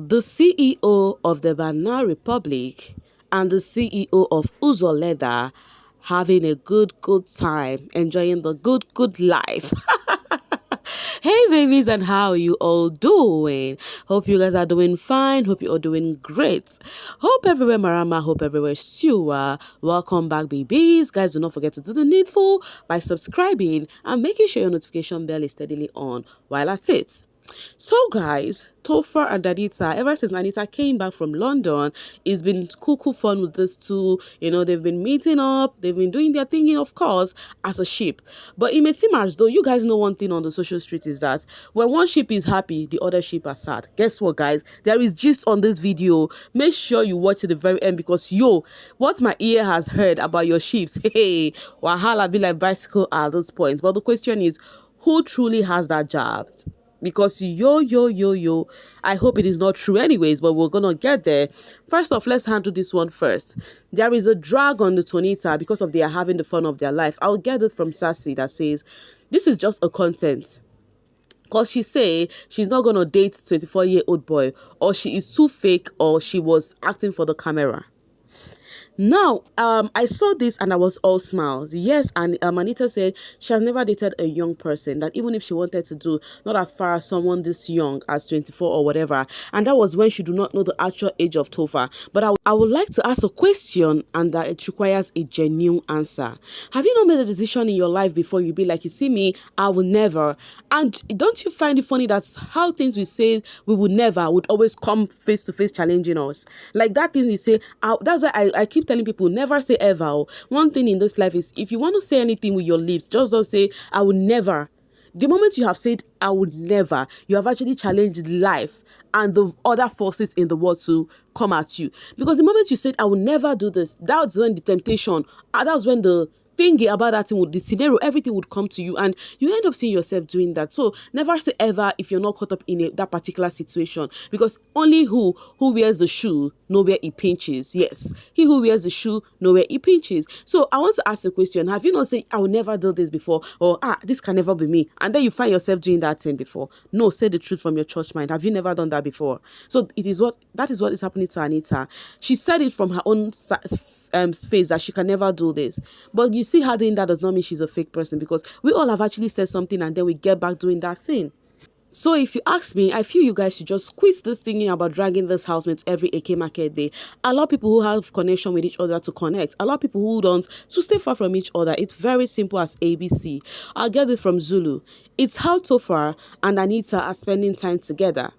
The CEO of the Banana Republic and the CEO of Uzo Leather having a good time, enjoying the good life. Hey babies, and how are you all doing? Hope you guys are doing fine. Hope you're all doing great. Hope everywhere Marama, hope everywhere Sewa. Welcome back babies. Guys, do not forget to do the needful by subscribing and making sure your notification bell is steadily on while at it. So guys, Tofa and Anita, ever since Anita came back from London, it's been cool fun with these two. You know, they've been meeting up, they've been doing their thing, of course, as a ship. But it may seem as though you guys know one thing on the social street is that when one ship is happy, the other ship are sad. Guess what, guys? There is gist on this video. Make sure you watch to the very end because what my ear has heard about your ships, hey, wahala be like bicycle at this point. But the question is, who truly has that job? Because I hope it is not true anyways, but we're gonna get there. First off, let's handle this one first. There is a drag on the Tonita because of they are having the fun of their life. I'll get it from Sassy that says this is just a content. Because she say she's not gonna date 24-year-old boy, or she is too fake, or she was acting for the camera. Now, I saw this and I was all smiles. Yes, and Anita said she has never dated a young person, that even if she wanted to do, not as far as someone this young as 24 or whatever. And that was when she do not know the actual age of Tofa. But I would like to ask a question and that it requires a genuine answer. Have you not made a decision in your life before you be like, you see me, I will never? And don't you find it funny that how things we say we would never would always come face to face challenging us? Like that thing you say, that's why I keep telling people never say ever. One thing in this life is if you want to say anything with your lips, just don't say I will never. The moment you have said I would never, you have actually challenged life and the other forces in the world to come at you. Because the moment you said I will never do this, that's when the temptation, that's when the thinking about that thing would, the scenario, everything would come to you and you end up seeing yourself doing that. So never say ever if you're not caught up in that particular situation, because only who wears the shoe know where it pinches. Yes, he who wears the shoe know where it pinches. So I want to ask a question. Have you not said I will never do this before, or this can never be me, and then you find yourself doing that thing before? No, say the truth from your church mind. Have you never done that before? So that is what is happening to Anita. She said it from her own face that she can never do this, but you see her doing that does not mean she's a fake person, because we all have actually said something and then we get back doing that thing. So if you ask me, I feel you guys should just quit this thinking about dragging this housemates every AK market day. Allow people who have connection with each other to connect. Allow people who don't to stay far from each other. It's very simple as ABC. I'll get it from Zulu. It's how Tofa and Anita are spending time together.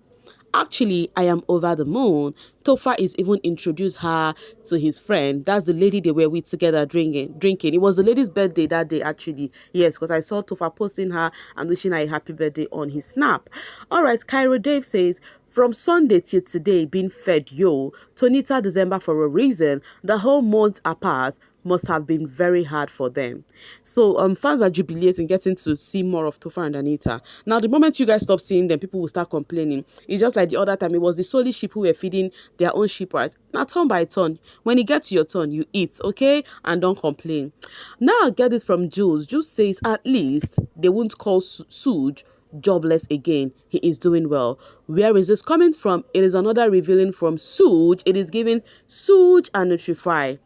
Actually, I am over the moon. Tofa is even introduced her to his friend. That's the lady they were with together drinking. It was the lady's birthday that day, actually. Yes, because I saw Tofa posting her and wishing her a happy birthday on his snap. All right, Cairo Dave says, from Sunday till today, being fed Tonita December for a reason. The whole month apart must have been very hard for them. So fans are jubilating, getting to see more of Tofa and Anita. Now, the moment you guys stop seeing them, people will start complaining. It's just like the other time, it was the solely sheep who were feeding their own sheepers. Now, turn by turn. When it gets to your turn, you eat, okay? And don't complain. Now, I get it from Jules. Jules says, at least they won't call Sooj jobless again. He is doing well. Where is this coming from? It is another revealing from Sooj. It is giving Sooj and Nutrify.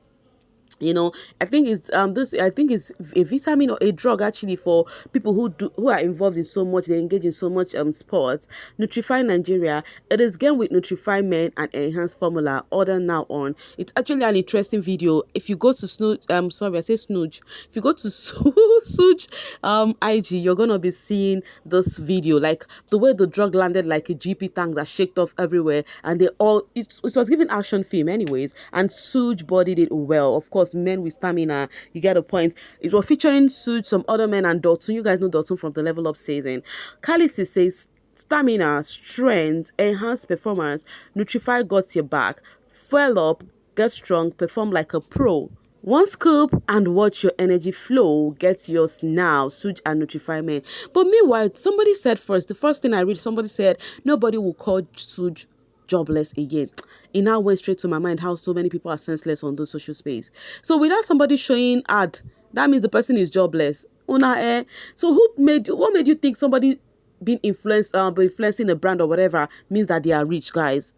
You know, I think it's a vitamin or a drug actually for people who are involved in so much, they engage in so much sports. Nutrify Nigeria, it is again with Nutrify Men and enhanced formula. Order now on. It's actually an interesting video. If you go to Snooj, if you go to Sooj IG, you're gonna be seeing this video, like the way the drug landed like a GP tank that shaked off everywhere, and it was given action film anyways, and Sooj bodied it well. Of course, men with stamina, you get a point. It was featuring Sooj, some other men, and Dotun. You guys know Dotun from the Level Up season. Khaleesi says stamina, strength, enhanced performance. Nutrify got your back. Fuel up, get strong, perform like a pro. One scoop and watch your energy flow. Get yours now. Sooj and Nutrify Men. But meanwhile, somebody said first, the first thing I read, somebody said nobody will call Sooj jobless again. It now went straight to my mind how so many people are senseless on those social space. So without somebody showing ad, that means the person is jobless. So what made you think somebody being influencing a brand or whatever means that they are rich, guys?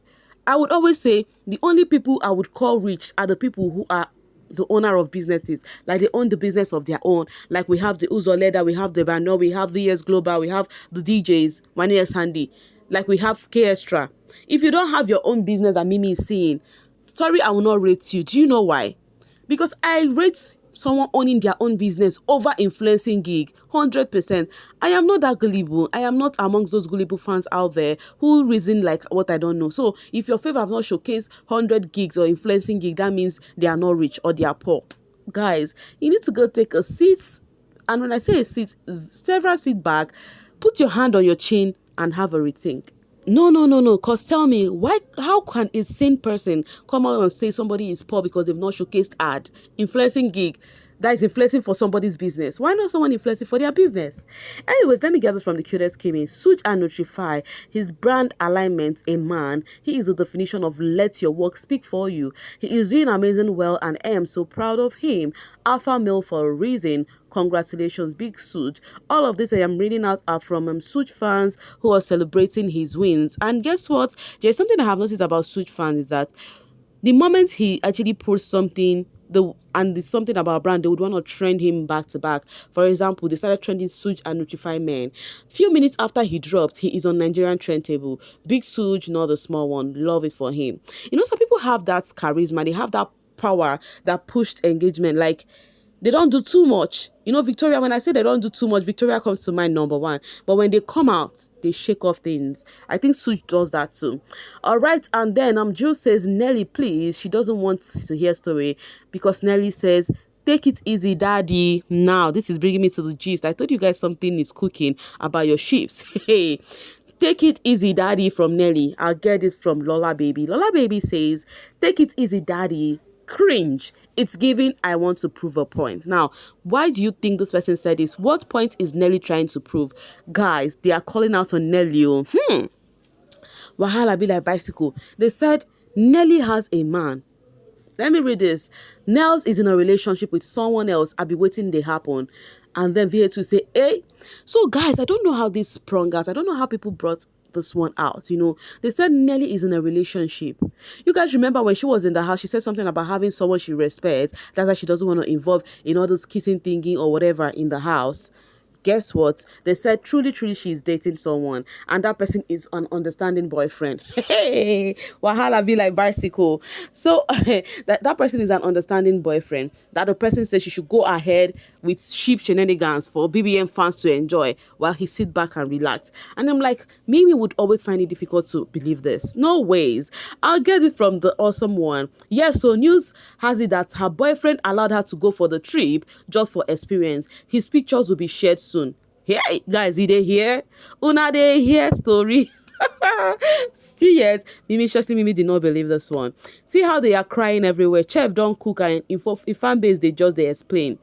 I would always say the only people I would call rich are the people who are the owner of businesses, like they own the business of their own. Like we have the Uzo Leather, we have the Bano, we have the VS Global, we have the DJs, Money Handy, like we have K Extra. If you don't have your own business that Mimi is seeing, sorry, I will not rate you. Do you know why? Because I rate someone owning their own business over influencing gig 100%. I am not that gullible. I am not amongst those gullible fans out there who reason like what I don't know. So if your favor have not showcased 100 gigs or influencing gig, that means they are not rich or they are poor. Guys, you need to go take a seat. And when I say a seat, several seat back, put your hand on your chin and have a rethink. No, no, no, no. Cause tell me, why? How can a sane person come out and say somebody is poor because they've not showcased ad, influencing gig, that is influencing for somebody's business? Why not someone influencing for their business? Anyways, let me get this from the cutest came in. Sooj and Notify, his brand alignment, a man. He is the definition of let your work speak for you. He is doing amazing well, and I am so proud of him. Alpha male for a reason. Congratulations, big Sooj. All of this I am reading out are from Sooj fans who are celebrating his wins. And guess what? There's something I have noticed about Sooj fans is that the moment he actually posts something, and there's something about brand, they would want to trend him back to back. For example, they started trending Sooj and Notify Men. Few minutes after he dropped, he is on Nigerian trend table. Big Sooj, not the small one. Love it for him. You know, some people have that charisma. They have that power, that pushed engagement. Like, they don't do too much. You know, Victoria, when I say they don't do too much, Victoria comes to mind number one. But when they come out, they shake off things. I think Sooj does that too. All right, and then Jill says, Nelly, please. She doesn't want to hear story because Nelly says, take it easy, daddy. Now, this is bringing me to the gist. I told you guys something is cooking about your ships. Hey, take it easy, daddy from Nelly. I'll get this from Lola Baby. Lola Baby says, take it easy, daddy. Cringe. It's giving I want to prove a point. Now, why do you think this person said this? What point is Nelly trying to prove? Guys, they are calling out on Nelly. Wahala be like bicycle. They said Nelly has a man. Let me read this. Nels is in a relationship with someone else. I'll be waiting they happen. And then VH2 say, hey. So guys, I don't know how this sprung out. I don't know how people brought this one out. You know, they said Nelly is in a relationship. You guys remember when she was in the house, she said something about having someone she respects. That's why she doesn't want to involve in all this kissing thinking or whatever in the house. Guess what? They said truly, truly she's dating someone, and that person is an understanding boyfriend. Hey, wahala be like bicycle. So that person is an understanding boyfriend. That the person says she should go ahead with sheep shenanigans for BBN fans to enjoy while he sit back and relax. And I'm like, Mimi would always find it difficult to believe this. No ways. I'll get it from the awesome one. Yes, so news has it that her boyfriend allowed her to go for the trip just for experience. His pictures will be shared soon. Hey, guys, did they hear? Una they hear story? Still yet, Mimi did not believe this one. See how they are crying everywhere. Chef don't cook and in fan base they explain.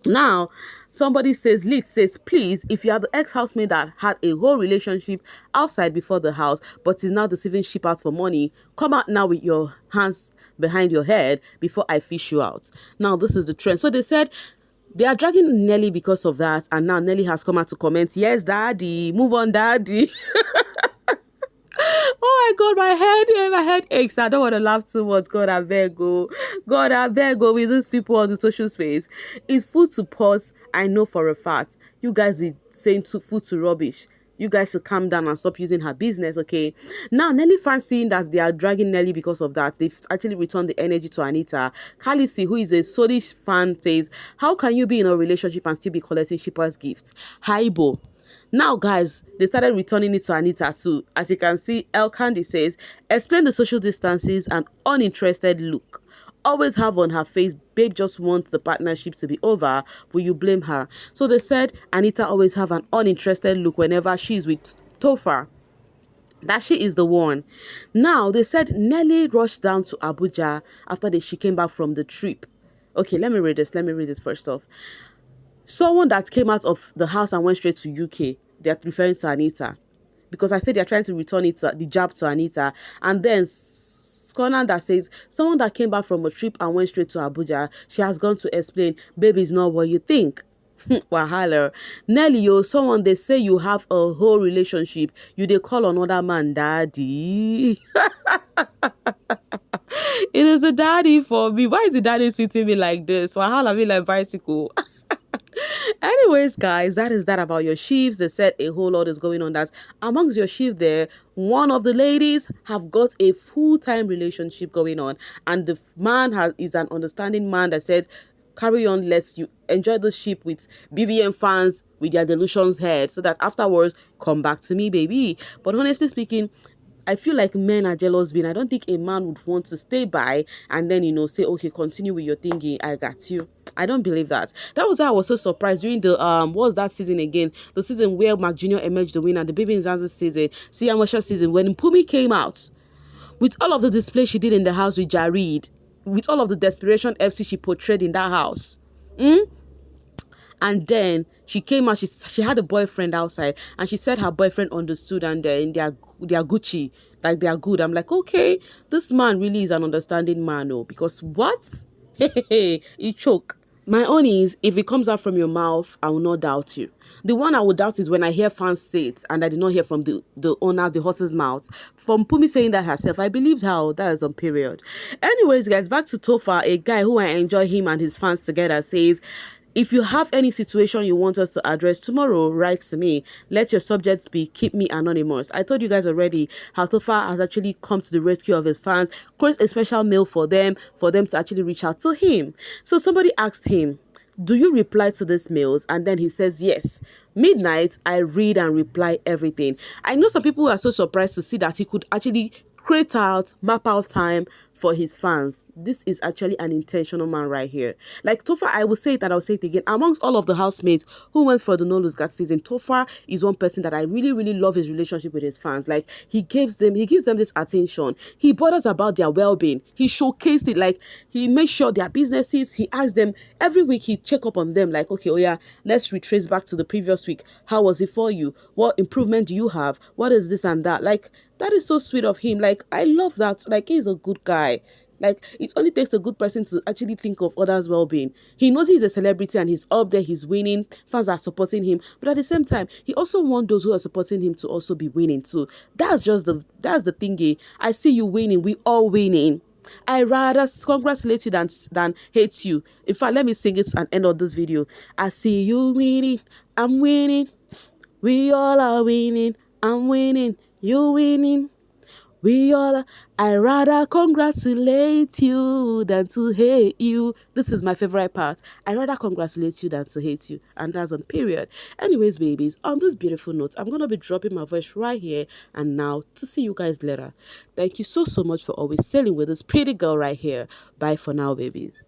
Now, somebody says, Lit says, please, if you are the ex-housemate that had a whole relationship outside before the house, but is now deceiving ship out for money, come out now with your hands behind your head before I fish you out. Now, this is the trend. So they said, they are dragging Nelly because of that, and now Nelly has come out to comment, yes, daddy, move on, daddy. Oh my God, my head aches. I don't want to laugh too much. God, I beg go. God, I beg go with these people on the social space. It's food to pause. I know for a fact. You guys be saying food to rubbish. You guys should calm down and stop using her business, okay? Now, Nelly fans seeing that they are dragging Nelly because of that. They've actually returned the energy to Anita. Khaleesi, who is a Solish fan, says, how can you be in a relationship and still be collecting shippers' gifts? Haibo. Now, guys, they started returning it to Anita too. As you can see, El Candy says, explain the social distances and uninterested look. Always have on her face, babe just wants the partnership to be over. Will you blame her? So they said Anita always have an uninterested look whenever she's with Tofa. That she is the one. Now, they said Nelly rushed down to Abuja after she came back from the trip. Okay, let me read this first off. Someone that came out of the house and went straight to UK, they're referring to Anita. Because I said they're trying to return the jab to Anita. And then Conan that says, someone that came back from a trip and went straight to Abuja, she has gone to explain, baby is not what you think. Wahala. Nelly, yo, someone they say you have a whole relationship, you they call another man daddy. It is a daddy for me. Why is the daddy treating me like this? Why how I be like bicycle? Anyways, guys, that is that about your sheaves. They said a whole lot is going on. That amongst your sheep there, one of the ladies have got a full-time relationship going on, and the man is an understanding man that said, carry on, let's you enjoy the ship with BBN fans with their delusions head, so that afterwards come back to me, baby. But honestly speaking, I feel like men are jealous being. I don't think a man would want to stay by and then, say, okay, continue with your thingy. I got you. I don't believe that. That was why I was so surprised during the what was that season again? The season where Mark Jr. emerged the winner, the Baby in Zanzibar season, Siamasha season, when Pumi came out with all of the display she did in the house with Jareed, with all of the desperation FC she portrayed in that house. And then she came out, she had a boyfriend outside, and she said her boyfriend understood, and they are Gucci, like they are good. I'm like, okay, this man really is an understanding man, oh, because what? He choke. My own is, if it comes out from your mouth, I will not doubt you. The one I would doubt is when I hear fans say it and I did not hear from the owner, the horse's mouth. From Pumi saying that herself, I believed her. Oh, that is on period. Anyways, guys, back to Tofa, a guy who I enjoy him and his fans together, says, if you have any situation you want us to address tomorrow, write to me. Let your subjects be keep me anonymous. I told you guys already how Tofa has actually come to the rescue of his fans, creates a special mail for them to actually reach out to him. So somebody asked him, do you reply to these mails? And then he says, yes. Midnight, I read and reply everything. I know some people are so surprised to see that he could actually map out time for his fans. This is actually an intentional man right here. Like Tofa, I will say it and I'll say it again. Amongst all of the housemates who went for the No Lose Gas season, Tofa is one person that I really, really love his relationship with his fans. Like he gives them this attention. He bothers about their well-being. He showcased it. Like he makes sure their businesses, he asks them every week, he check up on them. Like, okay, oh yeah, let's retrace back to the previous week. How was it for you? What improvement do you have? What is this and that? Like, that is so sweet of him. Like, I love that. Like, he's a good guy. Like, it only takes a good person to actually think of others' well-being. He knows he's a celebrity and he's up there, he's winning, fans are supporting him. But at the same time, he also wants those who are supporting him to also be winning too. That's the thingy. I see you winning, we all winning. I rather congratulate you than hate you. In fact, let me sing it and end of this video. I see you winning, I'm winning. We all are winning, I'm winning. You winning, we all. I rather congratulate you than to hate you. This is my favorite part. I rather congratulate you than to hate you, and that's on period. Anyways, babies, on this beautiful note, I'm gonna be dropping my voice right here and now to see you guys later. Thank you so much for always sailing with this pretty girl right here. Bye for now, babies.